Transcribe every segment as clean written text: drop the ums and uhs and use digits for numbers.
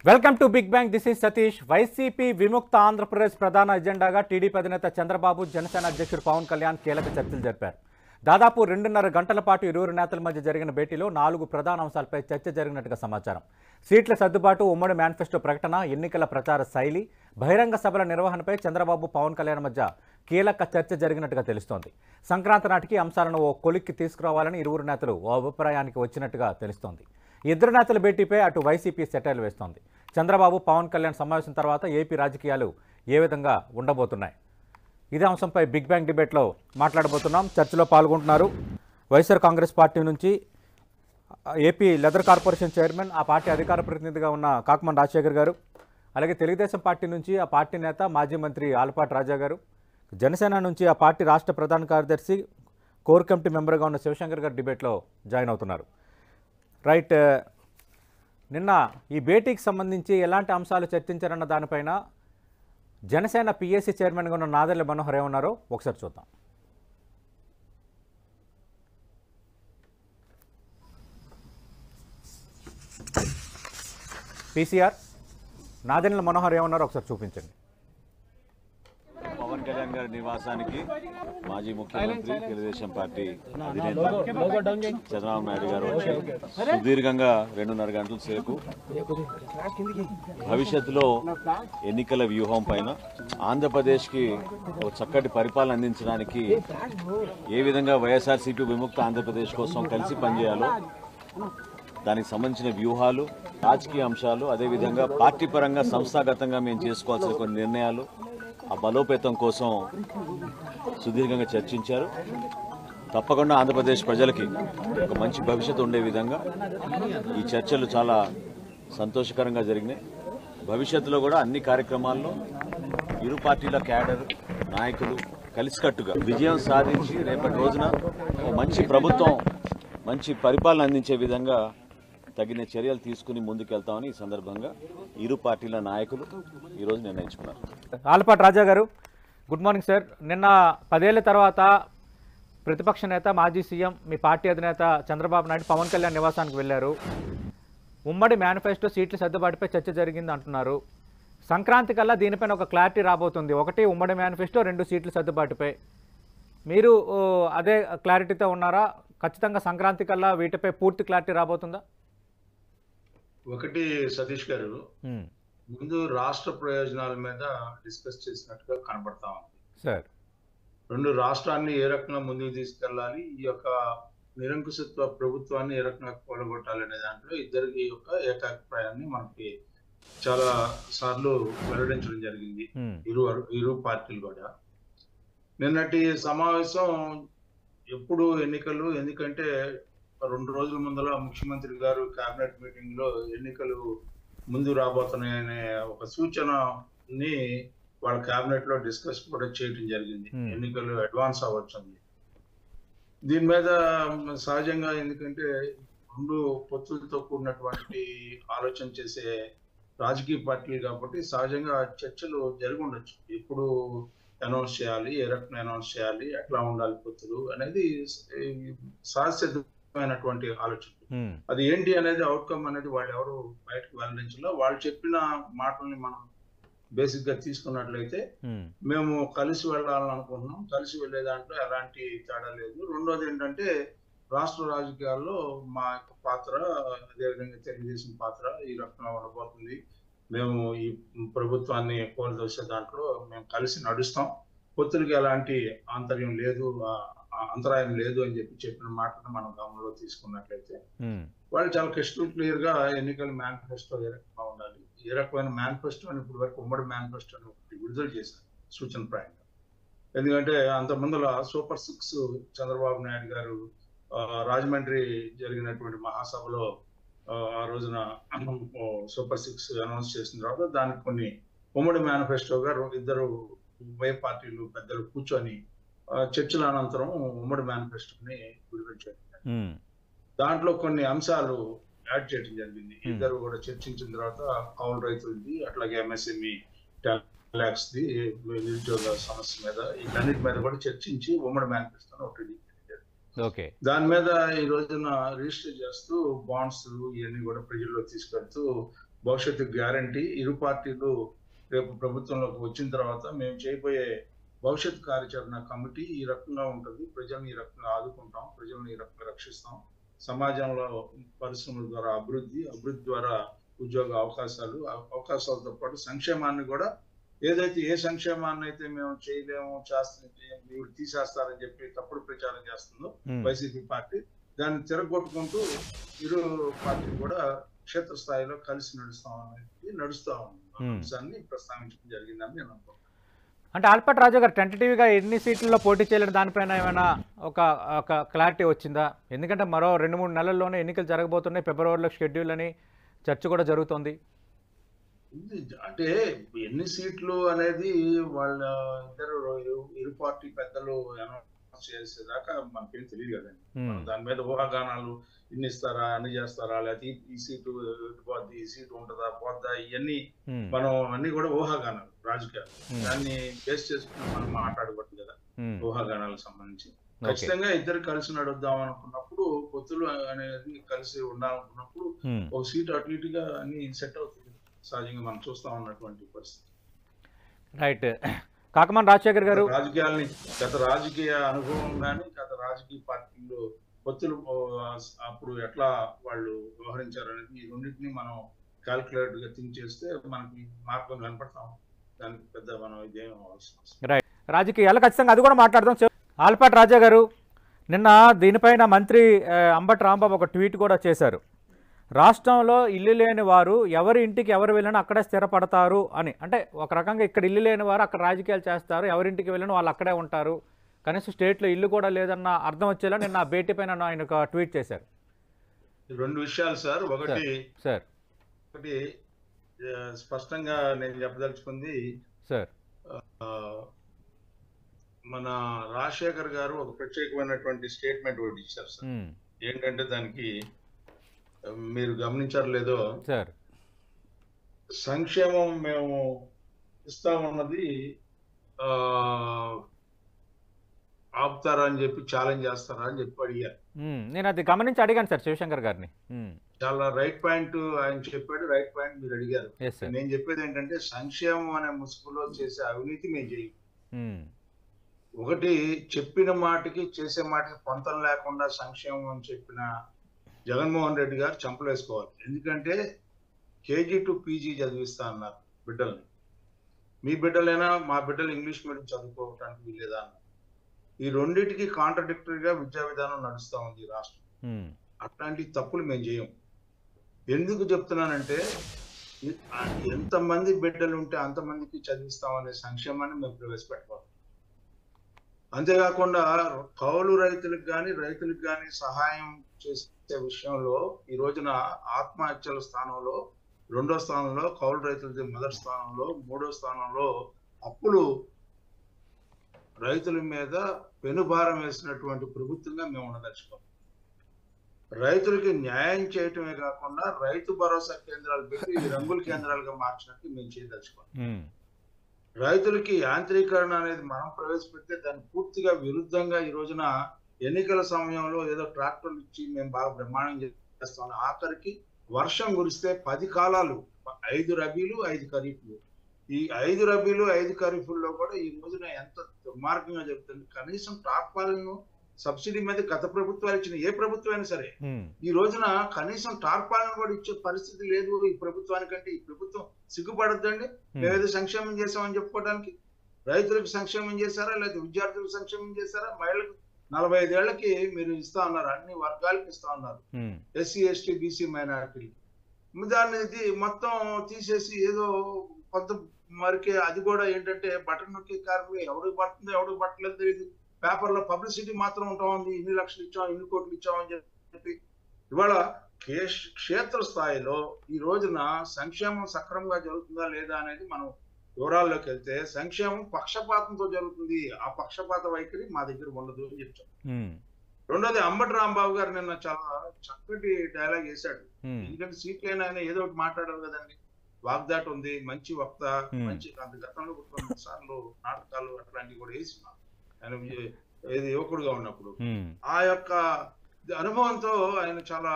Welcome to big bang. This is Satish. YCP విముక్త ఆంధ్రప్రదేశ్ ప్రధాన ఎజెండాగా టీడీపీ అధినేత చంద్రబాబు, జనసేన అధ్యక్షుడు పవన్ కళ్యాణ్ కీలక చర్చలు జరిపారు. దాదాపు 2.5 గంటల పాటు ఇరువురు నేతల మధ్య జరిగిన భేటీలో 4 ప్రధాన అంశాలపై చర్చ జరిగినట్టుగా సమాచారం. సీట్ల సర్దుబాటు, ఉమ్మడి మేనిఫెస్టో ప్రకటన, ఎన్నికల ప్రచార శైలి, బహిరంగ సభల నిర్వహణపై చంద్రబాబు, పవన్ కళ్యాణ్ మధ్య కీలక చర్చ జరిగినట్టుగా తెలుస్తోంది. సంక్రాంతి నాటికి అంశాలను ఓ కొలిక్కి తీసుకురావాలని ఇరువురు నేతలు ఓ అభిప్రాయానికి వచ్చినట్టుగా తెలుస్తోంది. ఇద్దరు నేతల భేటీపై అటు వైసీపీ సెటైర్లు వేస్తోంది. చంద్రబాబు, పవన్ కళ్యాణ్ సమావేశం తర్వాత ఏపీ రాజకీయాలు ఏ విధంగా ఉండబోతున్నాయి? ఇదే అంశంపై బిగ్ బ్యాంగ్ డిబేట్లో మాట్లాడబోతున్నాం. చర్చలో పాల్గొంటున్నారు వైఎస్ఆర్ కాంగ్రెస్ పార్టీ నుంచి ఏపీ లెదర్ కార్పొరేషన్ చైర్మన్, ఆ పార్టీ అధికార ప్రతినిధిగా ఉన్న కాకమన్ రాజశేఖర్ గారు, అలాగే తెలుగుదేశం పార్టీ నుంచి ఆ పార్టీ నేత, మాజీ మంత్రి ఆలపాటి రాజా గారు, జనసేన నుంచి ఆ పార్టీ రాష్ట్ర ప్రధాన కార్యదర్శి, కోర్ కమిటీ మెంబర్గా ఉన్న శివశంకర్ గారు డిబేట్లో జాయిన్ అవుతున్నారు. రైట్, నిన్న ఈ భేటీకి సంబంధించి ఎలాంటి అంశాలు చర్చించారన్న దానిపైన జనసేన పిఎస్సి చైర్మన్గా ఉన్న నాదెళ్ల మనోహర్ ఏమన్నారో ఒకసారి చూద్దాం. పీసీఆర్ నాదెళ్ల మనోహర్ ఏమన్నారో ఒకసారి చూపించండి. పవన్ కళ్యాణ్ గారి నివాసానికి మాజీ ముఖ్యమంత్రి, తెలుగుదేశం పార్టీ అధినేత చంద్రబాబు నాయుడు గారు వచ్చి సుదీర్ఘంగా 2.5 గంటల సేపు భవిష్యత్తులో ఎన్నికల వ్యూహం పైన ఆంధ్రప్రదేశ్కి ఒక చక్కటి పరిపాలన అందించడానికి ఏ విధంగా వైఎస్ఆర్సీపీ విముక్త ఆంధ్రప్రదేశ్ కోసం కలిసి పనిచేయాలో దానికి సంబంధించిన వ్యూహాలు, రాజకీయ అంశాలు, అదేవిధంగా పార్టీ పరంగా సంస్థాగతంగా మేము చేసుకోవాల్సిన కొన్ని నిర్ణయాలు, ఆ బలోపేతం కోసం సుదీర్ఘంగా చర్చించారు. తప్పకుండా ఆంధ్రప్రదేశ్ ప్రజలకి ఒక మంచి భవిష్యత్తు ఉండే విధంగా ఈ చర్చలు చాలా సంతోషకరంగా జరిగినాయి. భవిష్యత్తులో కూడా అన్ని కార్యక్రమాల్లో ఇరు పార్టీల క్యాడర్ నాయకులు కలిసికట్టుగా విజయం సాధించి రేపటి రోజున మంచి ప్రభుత్వం, మంచి పరిపాలన అందించే విధంగా తగిన చర్యలు తీసుకుని ముందుకెళ్తామని ఈ సందర్భంగా ఇరు పార్టీల నాయకులు ఈరోజు నిర్ణయించుకున్నారు. ఆలపాటి రాజా గారు, గుడ్ మార్నింగ్ సార్. నిన్న 10 ఏళ్ల తర్వాత ప్రతిపక్ష నేత, మాజీ సీఎం, మీ పార్టీ అధినేత చంద్రబాబు నాయుడు పవన్ కళ్యాణ్ నివాసానికి వెళ్లారు. ఉమ్మడి మేనిఫెస్టో సీట్ల సర్దుబాటుపై చర్చ జరిగింది అంటున్నారు. సంక్రాంతి కల్లా దీనిపైన ఒక క్లారిటీ రాబోతుంది. 1 ఉమ్మడి మేనిఫెస్టో, 2 సీట్ల సర్దుబాటుపై. మీరు అదే క్లారిటీతో ఉన్నారా? ఖచ్చితంగా సంక్రాంతి కల్లా వీటిపై పూర్తి క్లారిటీ రాబోతుందా? ఒకటి సతీష్ గారు, ముందు రాష్ట్ర ప్రయోజనాల మీద డిస్కస్ చేసినట్టుగా కనబడతా ఉంది సార్. 2 రాష్ట్రాన్ని ఏ రకంగా ముందుకు తీసుకెళ్లాలి, ఈ యొక్క నిరంకుశత్వ ప్రభుత్వాన్ని ఏ రకంగా కూలగొట్టాలనే దాంట్లో ఇద్దరికి యొక్క ఏకాభిప్రాయాన్ని మనకి చాలా సార్లు వెల్లడించడం జరిగింది ఇరు పార్టీలు కూడా. నిన్నటి సమావేశం ఎప్పుడు ఎన్నికలు, ఎందుకంటే 2 రోజుల ముందర ముఖ్యమంత్రి గారు కేబినెట్ మీటింగ్ లో ఎన్నికలు ముందు రాబోతున్నాయనే ఒక సూచనని వాళ్ళ కేబినెట్ లో డిస్కస్ కూడా చేయడం జరిగింది. ఎన్నికలు అడ్వాన్స్ అవ్వచ్చుంది. దీని మీద సహజంగా, ఎందుకంటే 2 పొత్తులతో కూడినటువంటి ఆలోచన చేసే రాజకీయ పార్టీలు కాబట్టి సహజంగా చర్చలు జరిగి ఉండొచ్చు. ఎప్పుడు అనౌన్స్ చేయాలి, ఏ రకంగా అనౌన్స్ చేయాలి, ఎట్లా ఉండాలి పొత్తులు అనేది సహజమైనటువంటి ఆలోచన. అది ఏంటి అనేది, అవుట్కమ్ అనేది వాళ్ళు ఎవరు బయటకు వెల్లడించలో. వాళ్ళు చెప్పిన మాటల్ని మనం బేసిక్ గా తీసుకున్నట్లయితే మేము కలిసి వెళ్ళాలని అనుకుంటున్నాం, కలిసి వెళ్లే దాంట్లో ఎలాంటి తేడా లేదు. రెండోది ఏంటంటే, రాష్ట్ర రాజకీయాల్లో మా యొక్క పాత్ర, అదేవిధంగా తెలుగుదేశం పాత్ర ఈ రకంగా ఉండబోతుంది. మేము ఈ ప్రభుత్వాన్ని కోరదోసే దాంట్లో మేము కలిసి నడుస్తాం, పొత్తులకి ఎలాంటి ఆంతర్యం లేదు, అంతరాయం లేదు అని చెప్పిన మాటను మనం గమనంలో తీసుకున్నట్లయితే వాళ్ళు చాలా క్రిస్టల్ క్లియర్ గా ఎన్నికల మేనిఫెస్టో ఏ రకంగా ఉండాలి, ఏ రకమైన మేనిఫెస్టో అని ఇప్పుడు వరకు ఉమ్మడి మేనిఫెస్టోని ఒకటి విడుదల చేశారు సూచన ప్రాయంగా. ఎందుకంటే అంత ముందుల సూపర్ 6 చంద్రబాబు నాయుడు గారు రాజమండ్రి జరిగినటువంటి మహాసభలో ఆ రోజున సూపర్ 6 అనౌన్స్ చేసిన తర్వాత దానికి కొన్ని ఉమ్మడి మేనిఫెస్టోగా ఇద్దరు ఉభయ పార్టీలు పెద్దలు కూర్చొని చర్చల అనంతరం ఉమ్మడి మేనిఫెస్టోని విడుదల చేయడం, దాంట్లో కొన్ని అంశాలు యాడ్ చేయడం జరిగింది. ఇద్దరు కూడా చర్చించిన తర్వాత కౌలు రైతులది, అట్లాగే ఎంఎస్ఎంఈ ట్యాక్స్ ది, నిరుద్యోగ సమస్య మీద, వీటన్నిటి మీద కూడా చర్చించి ఉమ్మడి మేనిఫెస్టోని ఒకటి దాని మీద ఈ రోజున రిజిస్టర్ చేస్తూ బాండ్స్ ఇవన్నీ కూడా ప్రజల్లో తీసుకెళ్తూ భవిష్యత్తు గ్యారంటీ. ఇరు పార్టీలు రేపు ప్రభుత్వంలోకి వచ్చిన తర్వాత మేము చేయబోయే భవిష్యత్ కార్యాచరణ కమిటీ ఈ రకంగా ఉంటుంది. ప్రజల్ని ఈ రకంగా ఆదుకుంటాం, ప్రజల్ని ఈ రకంగా రక్షిస్తాం. సమాజంలో పరిశ్రమల ద్వారా అభివృద్ధి ద్వారా ఉద్యోగ అవకాశాలతో పాటు సంక్షేమాన్ని కూడా, ఏదైతే ఏ సంక్షేమాన్ని అయితే మేము చేయలేము మీరు తీసేస్తారని చెప్పి తప్పుడు ప్రచారం చేస్తుందో వైసీపీ పార్టీ, దాన్ని తిరగొట్టుకుంటూ ఇరు పార్టీలు కూడా క్షేత్రస్థాయిలో కలిసి నడుస్తా అంశాన్ని ప్రస్తావించడం జరిగిందని నేను అనుకుంటున్నాను. అంటే ఆల్పాటి రాజా గారు టెంటేటివ్గా ఎన్ని సీట్లలో పోటీ చేయలేని దానిపైన ఏమైనా ఒక క్లారిటీ వచ్చిందా? ఎందుకంటే మరో 2-3 నెలల్లోనే ఎన్నికలు జరగబోతున్నాయి, ఫిబ్రవరిలో షెడ్యూల్ అని చర్చ కూడా జరుగుతుంది. అంటే ఎన్ని సీట్లు అనేది వాళ్ళ ఇరు పార్టీ పెద్దలు అనౌన్స్ చేసేదాకా మనకేం తెలియదు కదండి. దాని మీద ఊహాగానాలు, ఇన్ని ఇస్తారా, అన్ని చేస్తారా, లేకపోతే ఈ సీటు పోద్ది, ఈ సీటు ఉంటుందా పోద్దా, ఇవన్నీ మనం అన్ని కూడా ఊహాగానాలు, రాజకీయాలు. దాన్ని బేస్ చేసుకుని మనం మాట్లాడకూడదు కదా ఊహాగానాలకు సంబంధించి. ఖచ్చితంగా ఇద్దరు కలిసి నడుద్దాం అనుకున్నప్పుడు, పొత్తులు అనేది కలిసి ఉండాలనుకున్నప్పుడు ఒక సీటు అటు ఇటుగా అన్ని సెట్ అవుతుంది. సహజంగా మనం చూస్తా ఉన్నటువంటి పరిస్థితి. రైట్. కాకమాన్ రాజశేఖర్ గారు, గత రాజకీయ అనుభవం కానీ, గత రాజకీయ పార్టీలు పొత్తులు అప్పుడు ఎట్లా వాళ్ళు వ్యవహరించారు అనేది ఈ రెండింటినీ మనం క్యాల్కులేట్ గా థింక్ చేస్తే మనకి మార్గం కనపడతాం. దానికి పెద్ద మనం ఇదేం అవసరం. రైట్. రాజకీయాలు ఖచ్చితంగా అది కూడా మాట్లాడదాం. ఆల్పాటి రాజా గారు, నిన్న దీనిపైన మంత్రి అంబటి రాంబాబు ఒక ట్వీట్ కూడా చేశారు. రాష్ట్రంలో ఇల్లు లేని వారు ఎవరి ఇంటికి ఎవరు వెళ్ళినా అక్కడే స్థిరపడతారు అని. అంటే ఒక రకంగా ఇక్కడ ఇల్లు లేని వారు అక్కడ రాజకీయాలు చేస్తారు, ఎవరింటికి వెళ్ళినా వాళ్ళు అక్కడే ఉంటారు, కనీసం స్టేట్లో ఇల్లు కూడా లేదన్న అర్థం వచ్చేలా నిన్న భేటీ పైన ఆయన ఒక ట్వీట్ చేశారు. 2 విషయాలు సార్. ఒకటి స్పష్టంగా నేను చెప్పదలుచుకుంది సార్, మన రాజశేఖర్ గారు ఒక ప్రత్యేకమైనటువంటి స్టేట్మెంట్ ఒకటి ఇచ్చారు సార్. ఏంటంటే దానికి మీరు గమనించారు లేదో సార్, సంక్షేమం మేము ఇస్తామన్నది ఆపుతారా అని చెప్పి ఛాలెంజ్ చేస్తారా అని చెప్పి అడిగారు. నేను అది గమనించి అడిగాను సార్ శివశంకర్ గారిని. చాలా రైట్ పాయింట్ ఆయన చెప్పాడు, రైట్ పాయింట్ మీరు అడిగారు. నేను చెప్పేది ఏంటంటే సంక్షేమం అనే ముసుగులో చేసే అవినీతి మేము చేయం. ఒకటి, చెప్పిన మాటకి చేసే మాటకి పొంతం లేకుండా సంక్షేమం అని చెప్పిన జగన్మోహన్ రెడ్డి గారు చంపలేసుకోవాలి. ఎందుకంటే కేజీ టు పీజీ చదివిస్తా అన్నారు బిడ్డల్ని. మీ బిడ్డలైనా మా బిడ్డలు ఇంగ్లీష్ మీడియం చదువుకోవటానికి వీల్లేదా అన్నారు. ఈ రెండింటికి కాంట్రడిక్టరీగా విద్యా విధానం నడుస్తూ ఉంది ఈ రాష్ట్రం. అట్లాంటి తప్పులు మేము చేయం. ఎందుకు చెప్తున్నానంటే ఎంతమంది బిడ్డలు ఉంటే అంతమందికి చదివిస్తామనే సంక్షేమాన్ని మేము ప్రవేశపెట్టుకోవాలి. అంతేకాకుండా కౌలు రైతులకు కానీ సహాయం చేసే విషయంలో ఈ రోజున ఆత్మహత్యల స్థానంలో 2వ స్థానంలో, కౌలు రైతులది మొదటి స్థానంలో, 3వ స్థానంలో అప్పులు రైతుల మీద పెనుభారం వేసినటువంటి ప్రభుత్వంగా మేము ఉండదలుచుకోం. రైతులకి న్యాయం చేయటమే కాకుండా రైతు భరోసా కేంద్రాలు పెట్టి రంగుల కేంద్రాలుగా మార్చినట్టు మేము చేయదలుచుకోం. రైతులకి యాంత్రీకరణ అనేది మనం ప్రవేశపెడితే దాన్ని పూర్తిగా విరుద్ధంగా ఈ రోజున ఎన్నికల సమయంలో ఏదో ట్రాక్టర్లు ఇచ్చి మేము బాగా బ్రహ్మాండం చేస్తాం. ఆఖరికి వర్షం కురిస్తే 10 కాలాలు, 5 రబీలు 5 ఖరీఫ్లు, ఈ 5 రబీలు 5 ఖరీఫ్ల్లో కూడా ఈ రోజున ఎంత దుర్మార్గంగా చెప్తుంది. కనీసం టార్పాలిన్ సబ్సిడీ మీద గత ప్రభుత్వాలు ఇచ్చిన ఏ ప్రభుత్వం అయినా సరే ఈ రోజున కనీసం టార్పాలిన్ కూడా ఇచ్చే పరిస్థితి లేదు ఈ ప్రభుత్వానికంటే. ఈ ప్రభుత్వం సిగ్గుపడద్దండి. మేమేదో సంక్షేమం చేసామని చెప్పుకోవడానికి. రైతులకు సంక్షేమం చేశారా, లేదా విద్యార్థులకు సంక్షేమం చేశారా? మహిళలకు 45 ఏళ్లకి మీరు ఇస్తా ఉన్నారు, అన్ని వర్గాలకు ఇస్తా ఉన్నారు, ఎస్సీ ఎస్టీ బీసీ మైనారిటీలకి. దాన్ని మొత్తం తీసేసి ఏదో కొంత మరికే, అది కూడా ఏంటంటే బటన్ నొక్కే కార్మికులు ఎవరికి పడుతుందో ఎవరికి పట్టలేదు తెలియదు. పేపర్లో పబ్లిసిటీ మాత్రం ఉంటా ఉంది, ఇన్ని లక్షలు ఇచ్చాం, ఇన్ని కోట్లు ఇచ్చామని చెప్పి. ఇవాళ క్షేత్ర స్థాయిలో ఈ రోజున సంక్షేమం సక్రమంగా జరుగుతుందా లేదా అనేది మనం వివరాల్లోకి వెళ్తే సంక్షేమం పక్షపాతంతో జరుగుతుంది. ఆ పక్షపాత వైఖరి మా దగ్గర ఉండదు అని చెప్తాం. రెండోది, అంబటి రాంబాబు గారు నిన్న చాలా చక్కటి డైలాగ్ వేశాడు. ఎందుకంటే సీట్లైనా ఆయన ఏదో ఒకటి మాట్లాడారు కదండి. వాగ్దాటి ఉంది, మంచి వక్త, మంచి గతంలో 3 సార్లు నాటకాలు అట్లాంటివి కూడా వేసినారు ఆయన ఏది యువకుడుగా ఉన్నప్పుడు. ఆ యొక్క అనుభవంతో ఆయన చాలా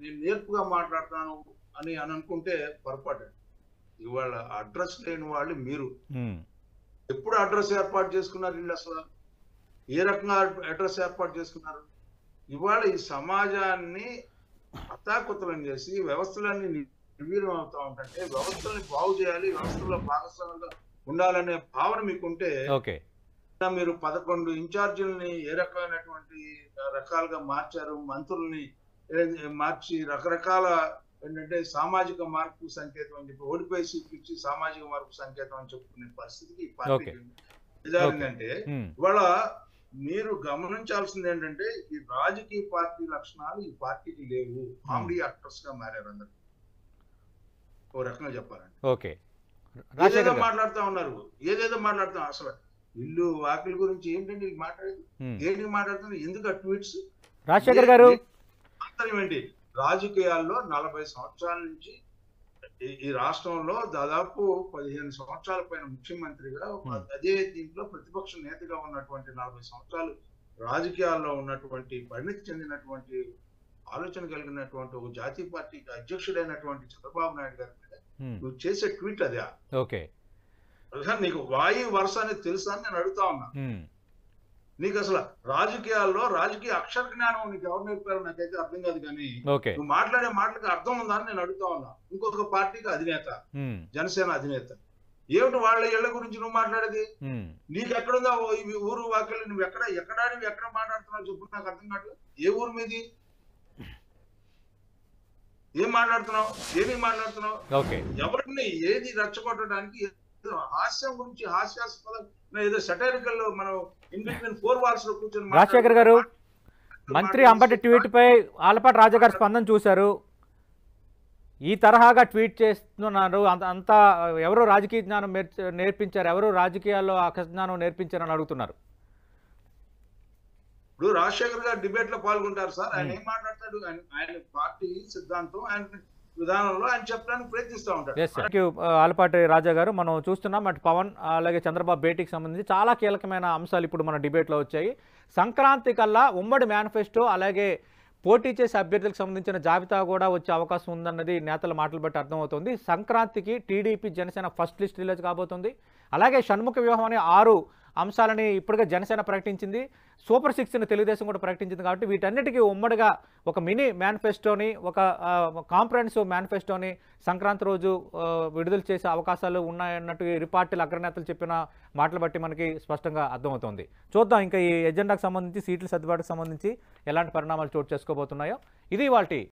నేను నేర్పుగా మాట్లాడుతున్నాను, అని అనుకుంటే పొరపాటు. ఇవాళ అడ్రస్ లేని వాళ్ళు మీరు ఎప్పుడు అడ్రస్ ఏర్పాటు చేసుకున్నారు? వీళ్ళు అసలు ఏ రకంగా అడ్రస్ ఏర్పాటు చేసుకున్నారు? ఇవాళ ఈ సమాజాన్ని అతాకుతలం చేసి వ్యవస్థలన్నీ నిర్వీర్యం అవుతా ఉంటే వ్యవస్థల్ని బాగు చేయాలి, వ్యవస్థలో భాగస్వాములుగా ఉండాలనే భావన మీకుంటే మీరు 11 ఇన్ఛార్జీలని ఏ రకమైనటువంటి రకాలుగా మార్చారు, మంత్రుల్ని మార్చి రకరకాల ఏంటంటే సామాజిక మార్పు సంకేతం అని చెప్పి ఓడిపోయి సీట్లు ఇచ్చి సామాజిక మార్పు సంకేతం అని చెప్పుకునే పరిస్థితికి ఈ పార్టీ నిజాలంటే ఇవాళ మీరు గమనించాల్సింది ఏంటంటే ఈ రాజకీయ పార్టీ లక్షణాలు ఈ పార్టీకి లేవు. కామెడీ యాక్టర్స్ గా మారారు అందరు. ఓ రకంగా చెప్పాలంటే ఏదేదో మాట్లాడుతూ ఉన్నారు, ఏదేదో మాట్లాడుతాం. అసలు ఇల్లు వాకిల గురించి ఏంటంటే మాట్లాడేది, ఏంటి మాట్లాడుతున్నారు? ఎందుకు ఆ ట్వీట్స్? రాజశేఖర్ గారు ఏంటి రాజకీయాల్లో 40 సంవత్సరాల నుంచి ఈ రాష్ట్రంలో దాదాపు 15 సంవత్సరాల పైన ముఖ్యమంత్రిగా అదే దీంట్లో ప్రతిపక్ష నేతగా ఉన్నటువంటి 40 సంవత్సరాలు రాజకీయాల్లో ఉన్నటువంటి పరిణితి చెందినటువంటి ఆలోచన కలిగినటువంటి ఒక జాతీయ పార్టీకి అధ్యక్షుడైనటువంటి చంద్రబాబు నాయుడు గారి మీద నువ్వు చేసే ట్వీట్ అదే. నీకు వాయు వరుస అనేది తెలుసా అని నేను అడుగుతా ఉన్నా. నీకు అసలు రాజకీయాల్లో రాజకీయ అక్షర జ్ఞానం నీకు ఎవరు నేర్పారో నాకైతే అర్థం కాదు. కానీ నువ్వు మాట్లాడే మాటలకు అర్థం ఉందా అని నేను అడుగుతా ఉన్నా. ఇంకొక పార్టీకి అధినేత, జనసేన అధినేత, ఏమిటి వాళ్ళ ఇళ్ల గురించి నువ్వు మాట్లాడేది? నీకు ఎక్కడుందా ఊరు వాక్యలు? నువ్వు ఎక్కడ మాట్లాడుతున్నావు చెప్పు, నాకు అర్థం కావట్లేదు. ఏ ఊరు మీది? ఏం మాట్లాడుతున్నావు? ఏమి మాట్లాడుతున్నావు? ఎవరిని ఏది రెచ్చగొట్టడానికి? హాస్యం గురించి హాస్యాస్పదం ఏదో సెటైరికల్ మనం ఇన్ బిట్వీన్ 4 వాల్స్ లో కూర్చొని. రాజశేఖర్ గారు మంత్రి అంబటి ట్వీట్ పై ఆలపాటి రాజా గారు స్పందన చూశారు. ఈ తరహాగా ట్వీట్ చేస్తున్నారు, అంతా ఎవరో రాజకీయ జ్ఞానం నేర్పించారు, ఎవరో రాజకీయాల్లో అక్షజ్ఞానం నేర్పించారని అడుగుతున్నారు. ఇప్పుడు రాజశేఖర్ గారు డిబేట్ లో పాల్గొంటారు సార్. ఆయన ఏం మాట్లాడతాడు? ఆయన పార్టీ సిద్ధాంతం, ఆయన విధానంలో ఆయన చెప్పడానికి ప్రయత్నిస్తూ ఉంటారు. ఆలపాటి రాజా గారు, మనం చూస్తున్నాం అటు పవన్ అలాగే చంద్రబాబు భేటీకి సంబంధించి చాలా కీలకమైన అంశాలు ఇప్పుడు మన డిబేట్లో వచ్చాయి. సంక్రాంతి కల్లా ఉమ్మడి మేనిఫెస్టో అలాగే పోటీ చేసే అభ్యర్థులకు సంబంధించిన జాబితా కూడా వచ్చే అవకాశం ఉందన్నది నేతల మాటలు బట్టి అర్థమవుతుంది. సంక్రాంతికి TDP Janasena first list release కాబోతుంది. అలాగే షణ్ముఖ వ్యూహం అనే 6 అంశాలని ఇప్పటికే జనసేన ప్రకటించింది. సూపర్ 6ని తెలుగుదేశం కూడా ప్రకటించింది. కాబట్టి వీటన్నిటికీ ఉమ్మడిగా ఒక మినీ మేనిఫెస్టోని, ఒక కాంప్రహెన్సివ్ మేనిఫెస్టోని సంక్రాంతి రోజు విడుదల చేసే అవకాశాలు ఉన్నాయన్నట్టు ఇరు పార్టీల అగ్రనేతలు చెప్పిన మాటలు బట్టి మనకి స్పష్టంగా అర్థమవుతోంది. చూద్దాం ఇంకా ఈ ఎజెండాకు సంబంధించి, సీట్ల సర్దుబాటుకు సంబంధించి ఎలాంటి పరిణామాలు చోటు చేసుకోబోతున్నాయో. ఇది వాటి